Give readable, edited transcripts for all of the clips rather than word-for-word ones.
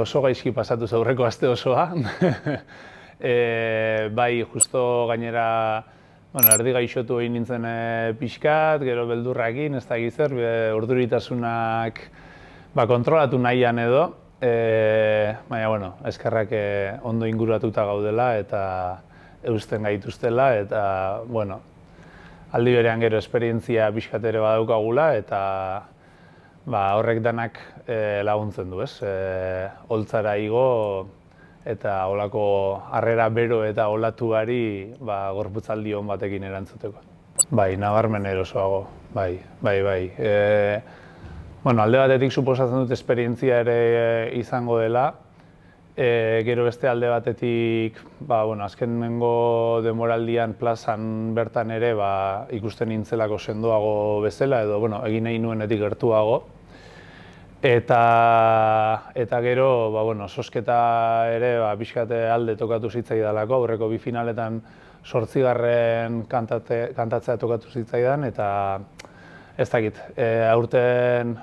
Oso gaizki pasatu aurreko aste osoa. Bai, justo gainera, erdi gaixotu egin nintzen pixkat, gero beldurrakin, ez da zer, urduritasunak kontrolatu nahian edo. Baina, eskerrak ondo inguratuta gaudela eta eusten gaituztela, eta, aldi berean gero esperientzia pixkat ere badaukagula, eta horrek danak laguntzen du, ez? Holtzara igo eta olako harrera bero eta olatuari gorputzaldi on batekin erantzuteko. Bai, nabarmen erosoago, bai. Alde batetik suposatzen dut esperientzia ere izango dela, gero beste alde batetik, azkenengo denboraldian plazan bertan ere ikusten nintzelako sendoago bezala, edo egin nahi nuenetik gertuago. Eta gero, sosketa ere pixkate alde tokatu zitzaidalako, aurreko bi finaletan 8. kantatzea tokatu zitzaidan, eta ez dakit, aurten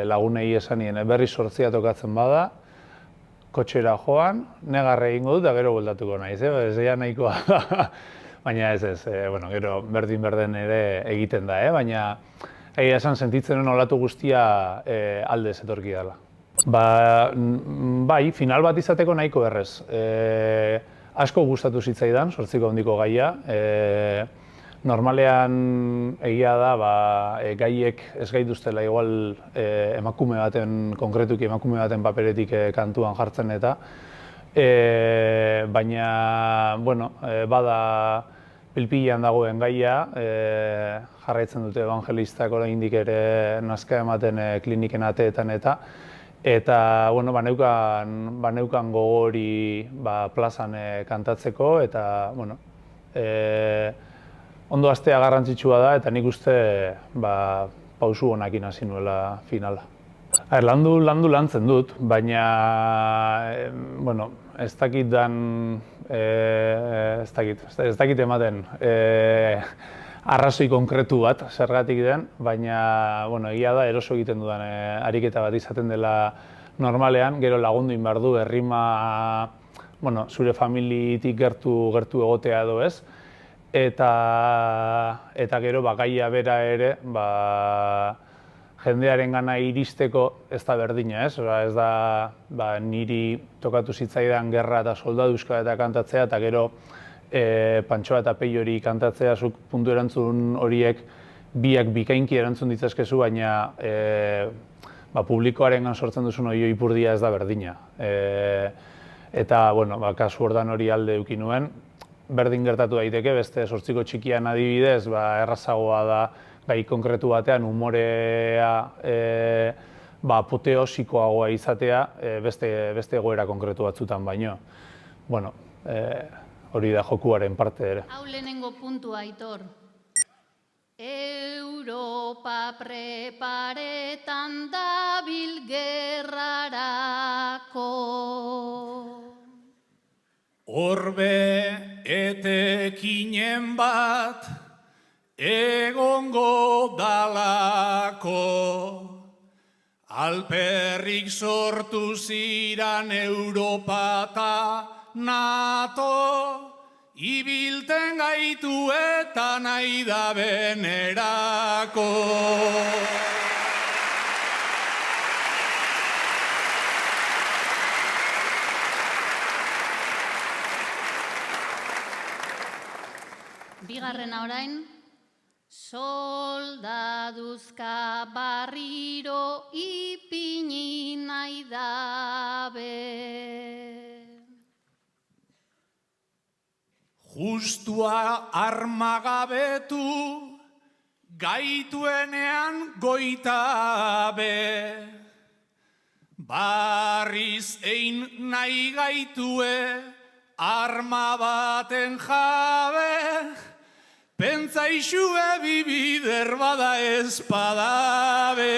lagunei esan nien, berriz 8 tokatzen bada, kotxera joan, negarre egingo dut, eta gero bueltatuko naiz, ez nahikoa da. Baina ez, gero berdin ere egiten da, baina egia esan sentitzen olatu guztia alde etorki dela. Bai, final bat izateko nahiko errez. Asko gustatu zitzaidan, 8 handiko gaia. Normalean egia da, gaiek ez gaituztela igual emakume baten, konkretuki emakume baten paperetik kantuan jartzen eta. Baina, bada pilpilean dagoen gaia, jarraitzen dute evangelistak oraindik ere nazka ematen kliniken ateetan eta baneukan gogori plazan kantatzeko eta ondo hastea garrantzitsua da eta nik uste pausu honakin hasi nuela finala. Lantzen dut, baina ez dakit ematen arrazoi konkretu bat zergatik den, baina egia da eroso egiten dudan ariketa bat izaten dela normalean, gero lagundu egin behar du errima zure familitik gertu egotea edo ez, eta gero gaia bera ere jendearen gana iristeko ez da berdina, ez? Ez da niri tokatu zitzaidan gerra eta soldaduzka eta kantatzea, eta gero Pantsoa eta Peiori kantatzea, zuk puntu erantzun horiek biak bikainki erantzun ditzazkezu, baina publikoarengan sortzen duzun hori ipurdia ez da berdina. Eta, kasu ordan hori alde eduki nuen, berdin gertatu daiteke, beste 8 txikian adibidez, errazagoa da gai konkretu batean umorea apoteosikoagoa izatea beste egoera konkretu batzutan baino. Hori da jokuaren parte ere. Hau lehenengo puntua, Aitor. Europa preparetan dabil gerrarako. Orbe etekinen bat egongo dalako, alperrik sortu ziran Europa eta NATO, ibilten gaitu eta nahi da benerako. Bigarrena orain, soldaduzka barriro ipini nahi dabe. Justua armagabetu, gaituenean goitabe. Barriz ein nahi gaitue, arma baten jabe. Pentsaixue bibider bada espadabe.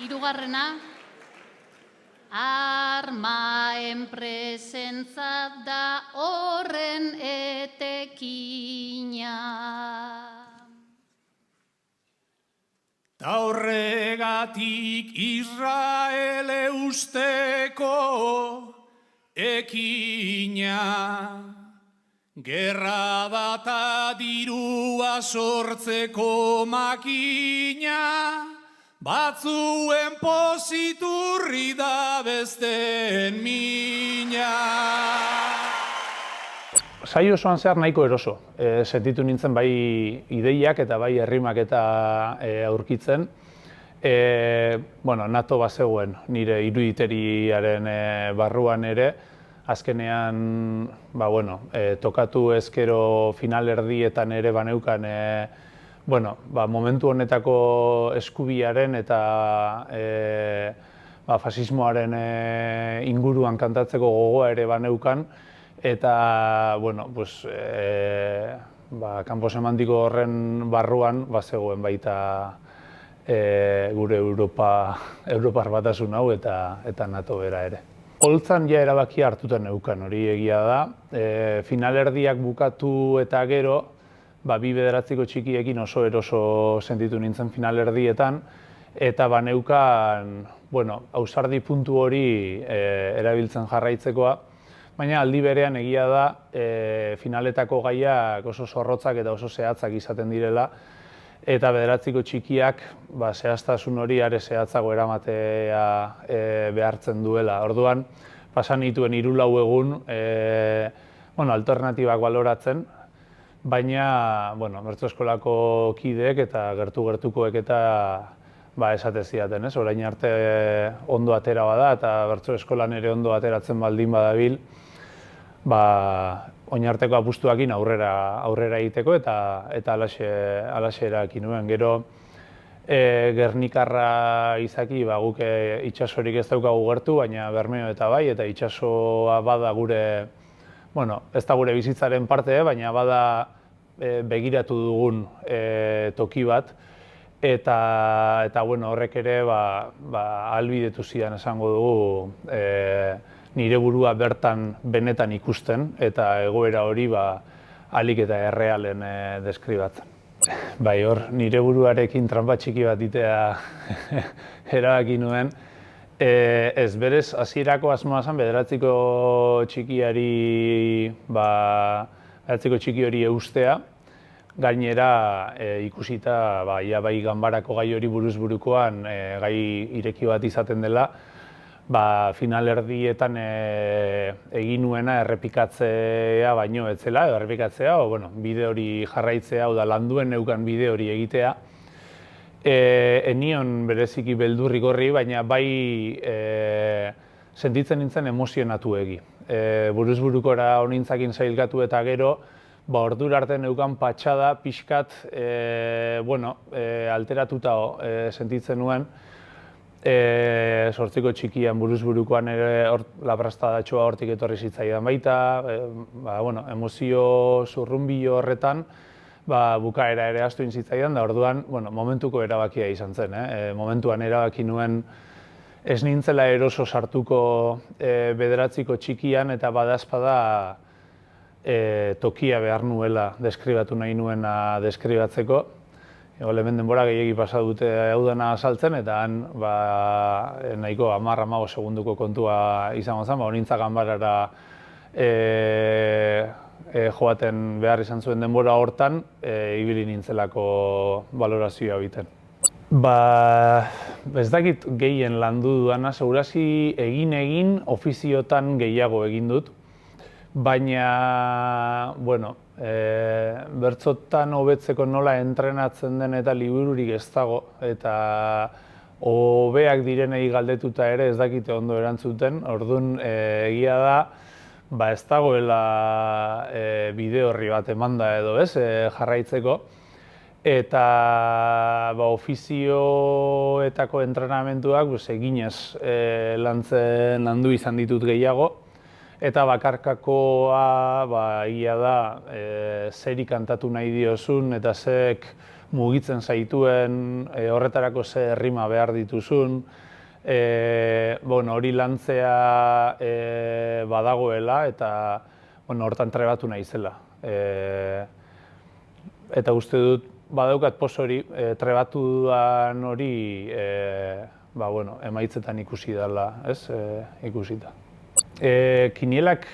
Hirugarrena, arma enpresentzat da horren etekina. Ta horregatik Israele usteko ekina, gerra data dirua sortzeko makina, batzuen poziturri da besteen mina. Saio osoan zehar nahiko eroso. Sentitu nintzen bai ideiak eta bai errimak eta aurkitzen. NATO bazegoen nire iruditeriaren barruan ere, azkenean tokatu ezkero finalerdietan ere baneukan momentu honetako eskubiaren eta fasismoaren inguruan kantatzeko gogoa ere baneukan, eta kanpo semantiko horren barruan bazegoen baita gure Europar batasun hau eta NATO bera ere. Holtzan ja erabakia hartuta neukan, hori egia da. Finalerdiak bukatu eta gero, bi bederatziko txikiekin oso eroso sentitu nintzen finalerdietan, eta baneukan ausardi puntu hori erabiltzen jarraitzekoa, baina aldi berean egia da finaletako gaiak oso zorrotzak eta oso zehatzak izaten direla, eta bederatziko txikiak zehaztasun hori are zehatzago eramatea behartzen duela. Orduan, pasan nituen 3-4 egun alternatibak baloratzen, baina bertso eskolako kideek eta gertukoek eta esate zidaten, orain arte ondo atera bada eta bertso eskolan ere ondo ateratzen baldin badabil, oinarteko apustuakin aurrera egiteko eta alaxe erabaki nuen. Gero Gernikarra izaki guk itsasorik ez daukagu gertu, baina Bermeo eta bai, eta itsasoa bada gure, ez da gure bizitzaren parte, baina bada begiratu dugun toki bat, eta horrek ere ahalbidetu zidan esango dugu nire burua bertan benetan ikusten eta egoera hori ahalik eta errealen deskribatzen. Hor, nire buruarekin tranpa txiki bat ditea erabaki nuen. Ez berez, hasierako asmoa zen bederatziko txiki hori eustea, gainera ikusita bai ganbarako gai hori buruz burukoan gai ireki bat izaten dela, finalerdietan egin nuena errepikatzea baino ez zela, edo errepikatzea, bide hori jarraitzea, landuen neukan bide hori egitea. Enion bereziki beldurrik horri, baina bai sentitzen nintzen emozionatuegi. Buruz burukora honintzakin zailkatu eta gero, ordura arte neukan patxada pixkat alteratuta sentitzen nuen. Zortziko txikian buruz burukoan ere labrastadatxoa hortik etorri zitzaidan baita, emozio zurrunbilo horretan bukaera ere ahaztu zitzaidan, da orduan momentuko erabakia izan zen. Momentuan erabaki nuen ez nintzela eroso sartuko bederatziko txikian eta badazpada tokia behar nuela deskribatu nahi nuena deskribatzeko. Hemen denbora gehiegi pasa dute hau dena azaltzen, eta han nahiko 10-15 segunduko kontua izango zen, honintza ganbarara joaten behar izan zuen denbora hortan, ibili nintzelako balorazioa egiten. Ez dakit gehien landu dudana, segurazi egin ofiziotan gehiago egin dut, baina, bertsotan hobetzeko nola entrenatzen den eta libururik ez dago, eta hobeak direnei galdetuta ere ez dakite ondo erantzuten, orduan egia da, ez dagoela bide horri bat emanda edo ez, jarraitzeko, eta ofizioetako entrenamentuak eginez landu izan ditut gehiago, eta bakarkakoa egia da zeri kantatu nahi diozun eta zek mugitzen zaituen, horretarako ze rima behar dituzun, hori lantzea badagoela eta hortan trebatu naizela. Eta uste dut, badaukat pos hori, trebatu dudan hori emaitzetan ikusi dela, ikusita. Kinielak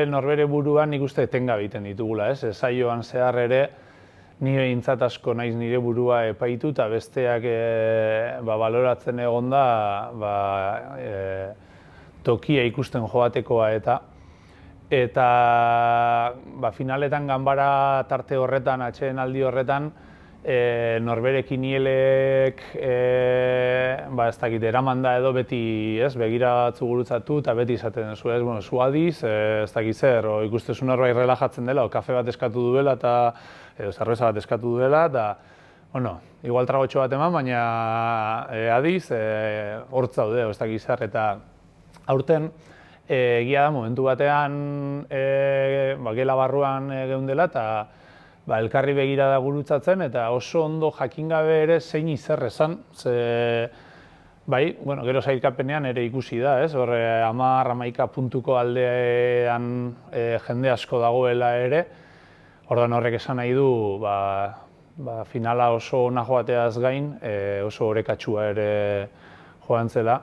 norbere buruan nik uste etengabe egiten ditugula, saioan zehar ere, ni behintzat asko naiz nire burua epaitu eta besteak baloratzen egon da tokia ikusten joatekoa eta finaletan ganbara tarte horretan, atsedenaldi horretan, norbere kinielek ez dakit eraman da edo beti begira batzu gurutzatu eta beti izaten zu, zu adiz, ez dakit zer, ikustezu norbait relajatzen dela, kafe bat eskatu duela edo zerbeza bat eskatu duela, eta, igual tragotxo bat eman, baina adiz, hortz daude, ez dakit zer, eta aurten, egia da, momentu batean, gela barruan geundela, eta elkarri begira da gurutzatzen, eta oso ondo jakin gabe ere zein izer esan, gero sailkapenean ere ikusi da, hor 10-11 puntuko aldean jende asko dagoela ere, orduan horrek esan nahi du, finala oso ona joateaz gain, oso orekatsua ere joan zela.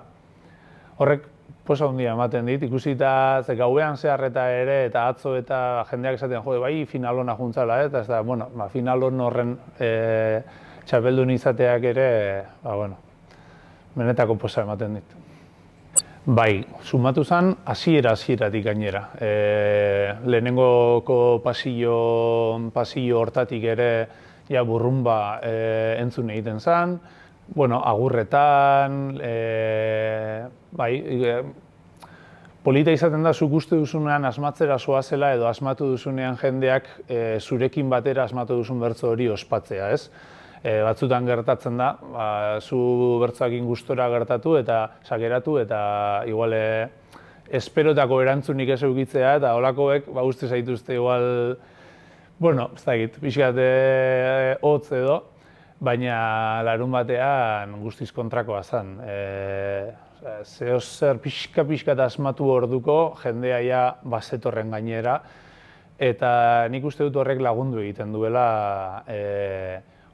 Horrek posa handia ematen dit, ikusita gauean zeharreta ere eta atzo eta jendeak esaten final ona juntzala, eta ez da, final on horren txapeldun izateak ere, benetako posa ematen dit. Bai, sumatu zen, hasieratik gainera. Lehenengoko pasillo hortatik ere burrumba entzun egiten zen. Agurretan, polita izaten da zuk uste duzunean asmatzera zoazela edo asmatu duzunean jendeak zurekin batera asmatu duzun bertso hori ospatzea, ez? Batzutan gertatzen da, zu bertsoakin gustora gertatu eta sakeratu eta igual esperotako erantzunik ez eukitzea eta holakoek uste zaituzte igual, ez dakit, pixkat hotz edo, baina larun batean guztiz kontrakoa zen. Zer pixka asmatu orduko jendea ja bazetorren gainera eta nik uste dut horrek lagundu egiten duela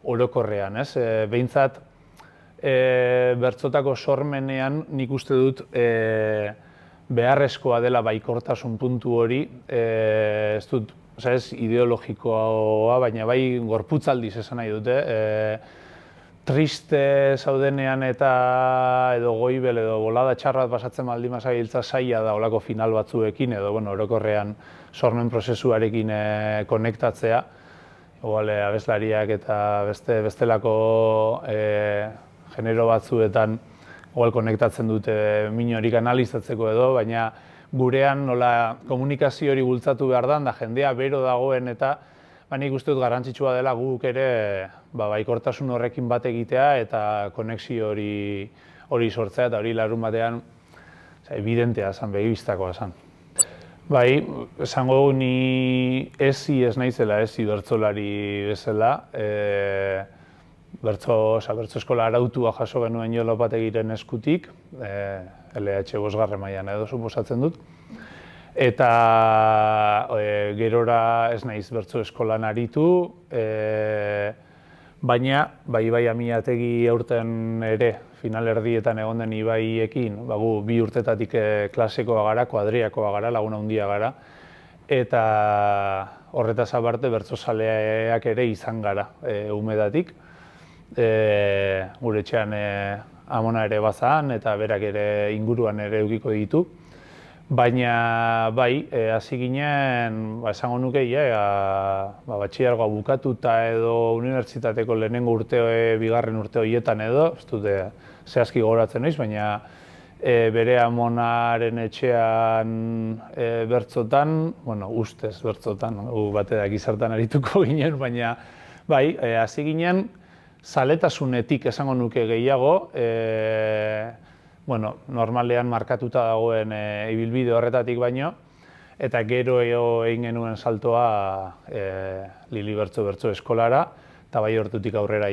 orokorrean, ez? Behintzat, bertzotako sormenean nik uste dut beharrezkoa dela baikortasun puntu hori, ez dut, ideologikoa, baina bai gorputzaldiz esan nahi dute. Triste zaudenean eta edo goibel edo bolada txar bat pasatzen baldin bazabiltza zaila da olako final batzuekin edo orokorrean sormen prozesuarekin konektatzea. Igual abeslariak eta bestelako genero batzuetan igual konektatzen dute min horik analizatzeko edo, baina gurean nola komunikazio hori bultzatu behar da jendea bero dagoen eta nik uste dut garrantzitsua dela guk ere baikortasun horrekin bat egitea eta konexio hori sortzea eta hori larun batean evidentea zen, begibistakoa zen. Bai, esango ni ez naizela bertsolari bezala. Bertso eskola arautua jaso genuen Jo Lopategiren eskutik, LH 5. mailan edo suposatzen dut. Eta gerora ez naiz bertso eskolan aritu, baina Ibai Amiategi aurten ere finalerdietan egon den Ibaiekin, gu 2 urtetatik klasekoa gara, kuadriakoa gara, laguna handia gara, eta horretaz aparte bertsozaleak ere izan gara umedatik. Gure etxean amona ere bazan eta berak ere inguruan ere edukiko ditu. Baina bai, hasi ginen, esango nuke, batxilergoa bukatuta edo unibertsitateko lehenengo bigarren urte horietan edo, ez dute zehazki gogoratzen noiz, baina bere amonaren etxean bertzotan, ustez bertzotan, bateak izartan arituko ginen, baina bai, hasi ginen, zaletasunetik esango nuke gehiago, normalean markatuta dagoen ibilbide horretatik baino, eta gero egin genuen saltoa Lili bertso eskolara, eta bai hortutik aurrera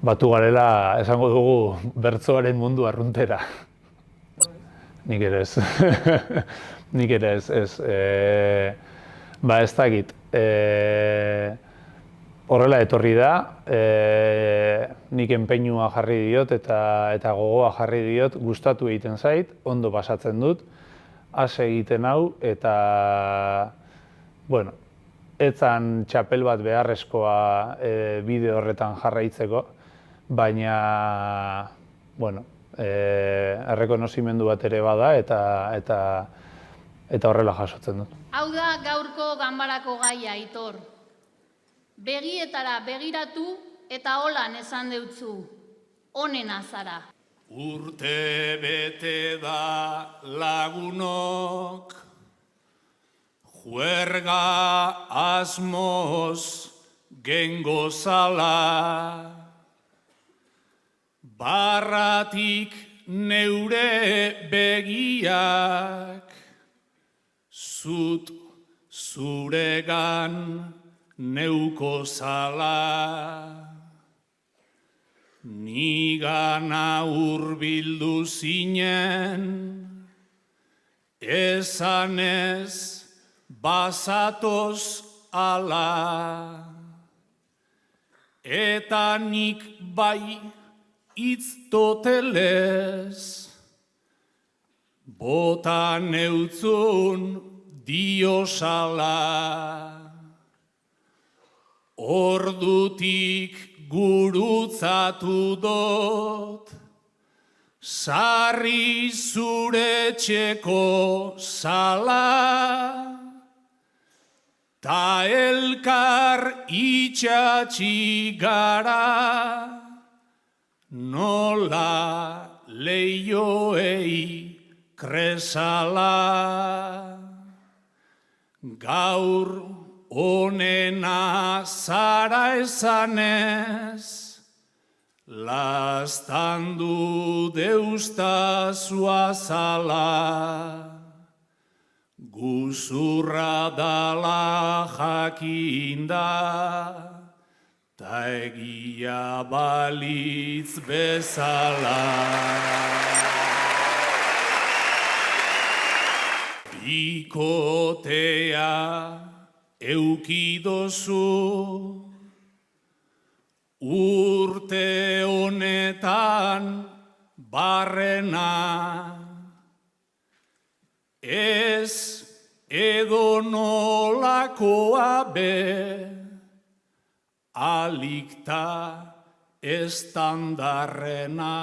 batu garela esango dugu bertsoaren mundu arruntera. Nik ere ez. Nik ere ez. Ba ez dakit. Horrela etorri da, nik enpeinua jarri diot eta gogoa jarri diot, gustatu egiten zait, ondo pasatzen dut, ase egiten hau eta, bueno, etzan txapel bat beharrezkoa bide horretan jarraitzeko, baina, bueno, errekonozimendu bat ere bada eta horrela jasotzen dut. Hau da gaurko ganbarako gaia, Aitor. Begietara begiratu eta holan esan deutzu, onena zara. Urte bete da lagunok, juerga asmoz gengo zala, barratik neure begiak, zuregan neuko zala. Nigana hurbildu zinen, esanez bazatoz ala. Eta nik bai hitz totelez, bota neutzun diosala. Ordutik gurutzatu dut, sarri zure txeko zala, ta elkar itxatxi gara, nola leioei kresala. Gaur onena zara esanez, laztandu deustazua zala. Guzurra dala jakinda, ta egia balitz bezala. Bikotea eukidozu, urte honetan barrena, ez edo nolakoa be, alikta estandarrena.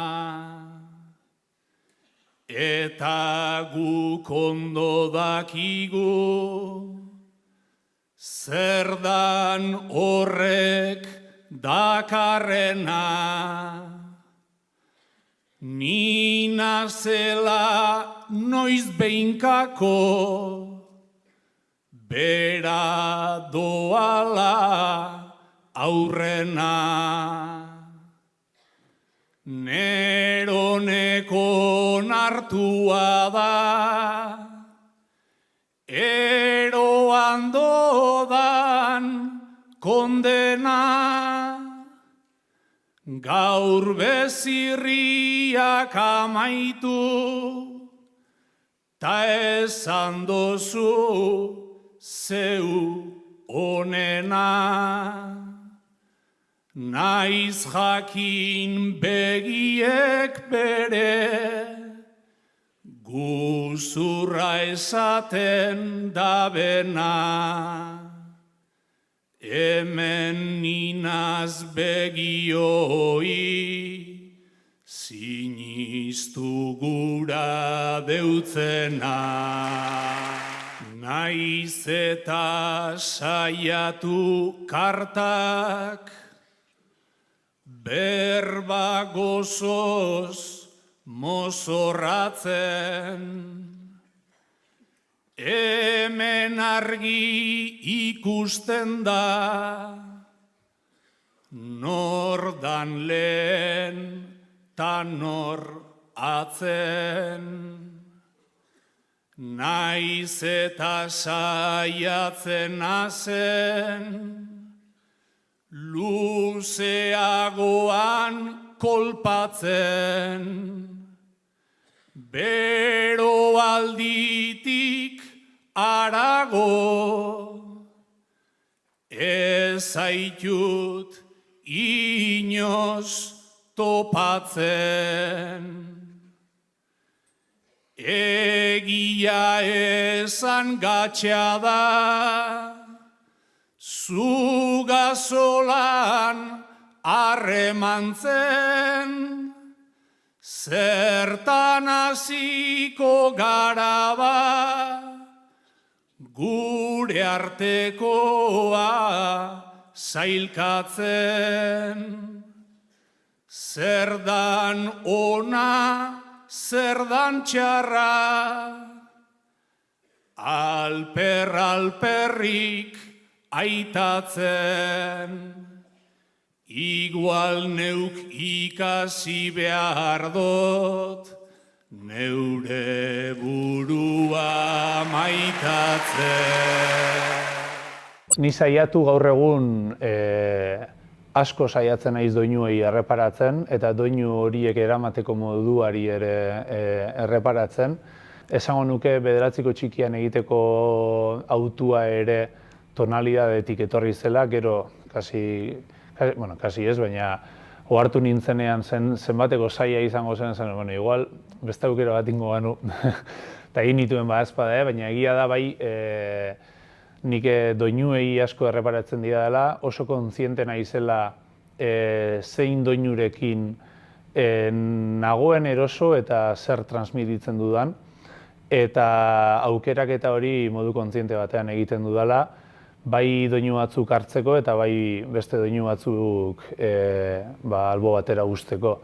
Eta guk ondo dakigu, zer dan horrek dakarrena. Ni nazela noiz behinkako, bera doala aurrena. Neroneko nartua da, eroan dodan kondena. Gaur bezirriak amaitu, ta esan dozu zeu onena. Naiz jakin begiek bere, guzurra esaten dabena. Hemen ninaz begioi, sinistu gura deutzena. Naiz eta saiatu kartak, berba gozoz mozorratzen. Hemen argi ikusten da, nor dan lehen ta nor atzen. Naiz eta saiatzen azen, luzeagoan kolpatzen, bero alditik arago, ez zaitut inoz topatzen. Egia esan gatxea da, zu gazolan harremantzen, zertan hasiko gara ba, gure artekoa zailkatzen. Zer dan ona, zer dan txarra, alperrik aitatzen. Igual neuk ikasi behar dut, neure burua maitatzen. Ni saiatu gaur egun asko saiatzen naiz doinuei erreparatzen eta doinu horiek eramateko moduari ere erreparatzen. Esango nuke bederatziko txikian egiteko autua ere tonalidadetik etorri zela, gero kasi ez, baina ohartu nintzenean zenbateko zaila izango zen, igual beste aukera bat ingo banu, eta egin nituen badazpada, baina egia da bai nik doinuei asko erreparatzen dira dela, oso kontziente naizela zein doinurekin nagoen eroso eta zer transmititzen dudan, eta aukeraketa hori modu kontziente batean egiten dudala, bai doinu batzuk hartzeko eta bai beste doinu batzuk albo batera uzteko.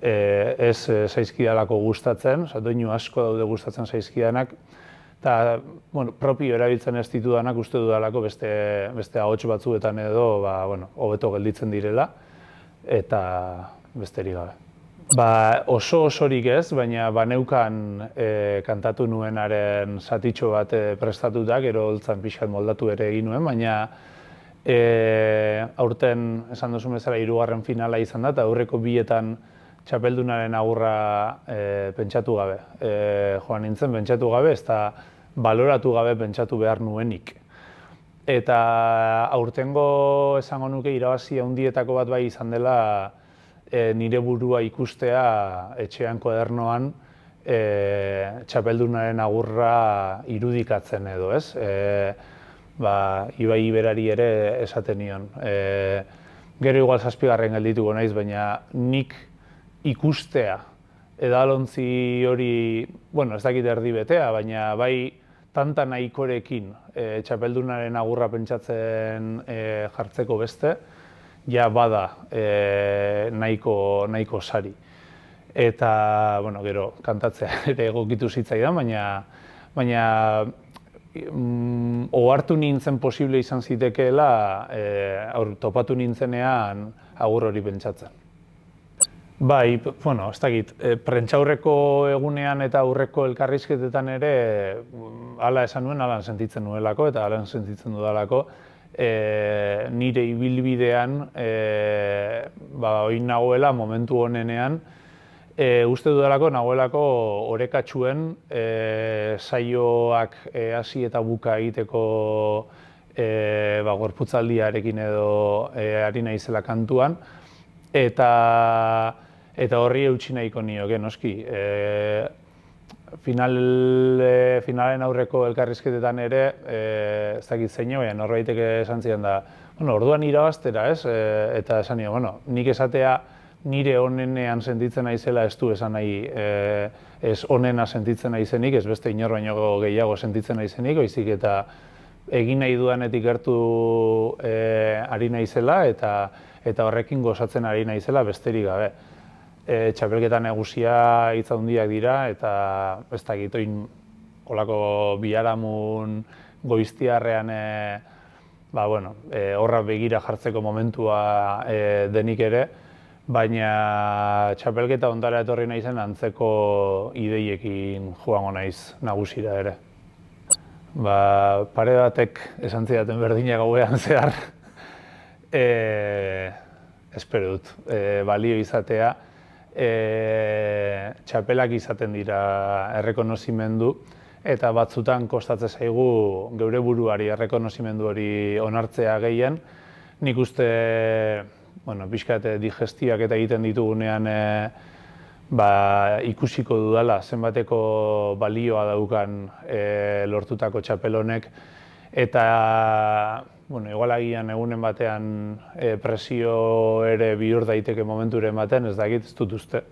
Ez zaizkidalako gustatzen, doinu asko daude gustatzen zaizkidanak, eta propio erabiltzen ez ditudanak uste dudalako beste ahots batzuetan edo hobeto gelditzen direla, eta besterik gabe. Osorik ez, baina baneukan kantatu nuenaren zatitxo bat prestatuta, gero holtzan pixkat moldatu ere egin nuen, baina aurten esan duzun bezala 3. finala izan da, eta aurreko bietan txapeldunaren agurra pentsatu gabe. Joan nintzen pentsatu gabe, ez da baloratu gabe pentsatu behar nuenik. Eta aurtengo esango nuke irabazi handietako bat bai izan dela nire burua ikustea etxean koadernoan txapeldunaren agurra irudikatzen edo, ez? Ibai Iberari ere esaten nion. Gero igual 7. geldituko naiz, baina nik ikustea edalontzi hori, ez dakit erdi betea, baina bai tanta nahikorekin txapeldunaren agurra pentsatzen jartzeko beste, ja bada nahiko sari. Eta, gero, kantatzea ere egokitu zitzaidan, baina ohartu nintzen posible izan zitekeela topatu nintzenean agur hori pentsatzen. Bai, ez dakit, prentsaurreko egunean eta aurreko elkarrizketetan ere hala esan nuen, hala sentitzen nuelako eta hala sentitzen dudalako. Nire ibilbidean oin nagoela momentu honenean, uste dudalako nagoelako orekatxuen saioak hasi eta buka egiteko gorputzaldiarekin edo ari naizela kantuan, eta horri eutsi nahiko nioke, noski. Finalen aurreko elkarrizketetan ere, ez dakit zein, baina norbaitek esan zidan da, orduan irabaztera, ez? Eta esan nio, nik esatea nire onenean sentitzen naizela ez du esan nahi, ez onena sentitzen naizenik, ez beste inor baino gehiago sentitzen naizenik, baizik eta egin nahi dudanetik gertu ari naizela eta horrekin gozatzen ari naizela besterik gabe. Txapelketa nagusia hitz handiak dira eta ez dakit oin olako biharamun goiztiarrean horra begira jartzeko momentua denik ere, baina txapelketa ondara etorri naizen antzeko ideiekin joango naiz nagusira ere. Pare batek esan zidaten berdina gauean zehar, espero dut, balio izatea. Txapelak izaten dira errekonozimendu, eta batzutan kostatzen zaigu geure buruari errekonozimendu hori onartzea gehien. Nik uste, pixkat digestioak eta egiten ditugunean ikusiko dudala zenbateko balioa daukan lortutako txapel honek, eta igual agian egunen batean presio ere bihur daiteke momenturen batean, ez dakit, ez dut uste.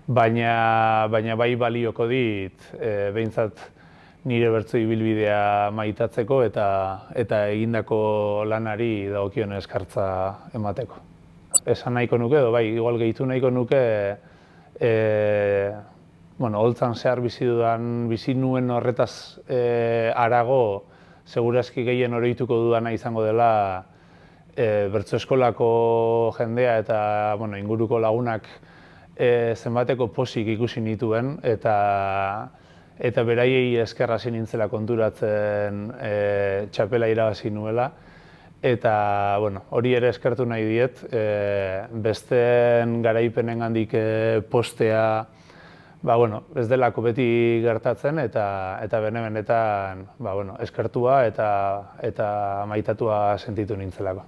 Baina bai balioko dit, behintzat nire bertso ibilbidea maitatzeko eta egindako lanari dagokion eskartza emateko. Esan nahiko nuke, edo bai, igual gehitu nahiko nuke, holtzan zehar bizi nuen horretaz harago, segurazki gehien oroituko dudana izango dela bertso eskolako jendea eta inguruko lagunak zenbateko pozik ikusi nituen eta beraiei esker hasi nintzela konturatzen txapela irabazi nuela. Eta hori ere eskertu nahi diet, besteen garaipenengandik postea ez delako beti gertatzen eta benetan eskertua eta maitatua sentitu nintzelako.